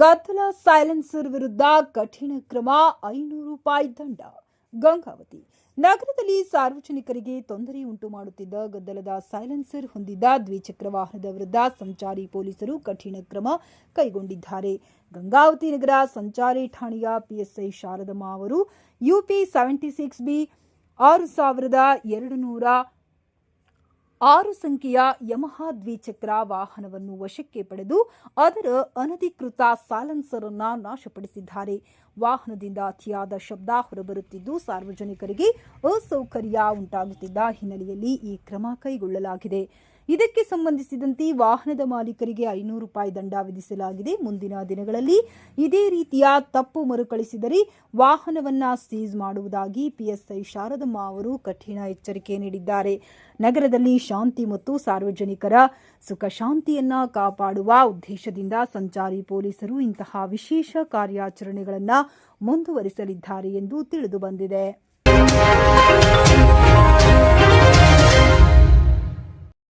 ಗದ್ದಲ ಸೈಲೆನ್ಸರ್ ವಿರುದ್ಧ ಕಠಿಣ ಕ್ರಮ, 500 ರೂಪಾಯಿ ದಂಡ. ಗಂಗಾವತಿ ನಗರದಲ್ಲಿ ಸಾರ್ವಜನಿಕರಿಗೆ ತೊಂದರೆ ಉಂಟು ಮಾಡುತ್ತಿದ್ದ ಗದ್ದಲದ ಸೈಲೆನ್ಸರ್ ಹೊಂದಿದ್ದ ದ್ವಿಚಕ್ರ ವಾಹನದ ವಿರುದ್ಧ ಸಂಚಾರಿ ಪೊಲೀಸರು ಕಠಿಣ ಕ್ರಮ ಕೈಗೊಂಡಿದ್ದಾರೆ. ಗಂಗಾವತಿ ನಗರ ಸಂಚಾರಿ ಠಾಣೆಯ ಪಿಎಸ್ಐ ಶಾರದಮ್ಮ ಅವರು UP 76B 6206 ಸಂಖ್ಯೆಯ ಯಮಹಾ ದ್ವಿಚಕ್ರ ವಾಹನವನ್ನು ವಶಕ್ಕೆ ಪಡೆದು ಅದರ ಅನಧಿಕೃತ ಸೈಲೆನ್ಸರ್ ಅನ್ನು ನಾಶಪಡಿಸಿದ್ದಾರೆ. ವಾಹನದಿಂದ ಅತಿಯಾದ ಶಬ್ದ ಹೊರಬರುತ್ತಿದ್ದು ಸಾರ್ವಜನಿಕರಿಗೆ ಅಸೌಕರ್ಯ ಉಂಟಾಗುತ್ತಿದ್ದ ಹಿನ್ನೆಲೆಯಲ್ಲಿ ಈ ಕ್ರಮ ಕೈಗೊಳ್ಳಲಾಗಿದೆ. ಇದಕ್ಕೆ ಸಂಬಂಧಿಸಿದಂತೆ ವಾಹನದ ಮಾಲೀಕರಿಗೆ 500 ರೂಪಾಯಿ ದಂಡ ವಿಧಿಸಲಾಗಿದೆ. ಮುಂದಿನ ದಿನಗಳಲ್ಲಿ ಇದೇ ರೀತಿಯ ತಪ್ಪು ಮರುಕಳಿಸಿದರೆ ವಾಹನವನ್ನ ಸೀಸ್ ಮಾಡುವುದಾಗಿ ಪಿಎಸ್ಐ ಶಾರದಮ್ಮ ಅವರು ಕಠಿಣ ಎಚ್ಚರಿಕೆ ನೀಡಿದ್ದಾರೆ. ನಗರದಲ್ಲಿ ಶಾಂತಿ ಮತ್ತು ಸಾರ್ವಜನಿಕರ ಸುಖ ಶಾಂತಿಯನ್ನ ಕಾಪಾಡುವ ಉದ್ದೇಶದಿಂದ ಸಂಚಾರಿ ಪೊಲೀಸರು ಇಂತಹ ವಿಶೇಷ ಕಾರ್ಯಾಚರಣೆಗಳನ್ನು ಮುಂದುವರಿಸಲಿದ್ದಾರೆ ಎಂದು ತಿಳಿದು ಬಂದಿದೆ.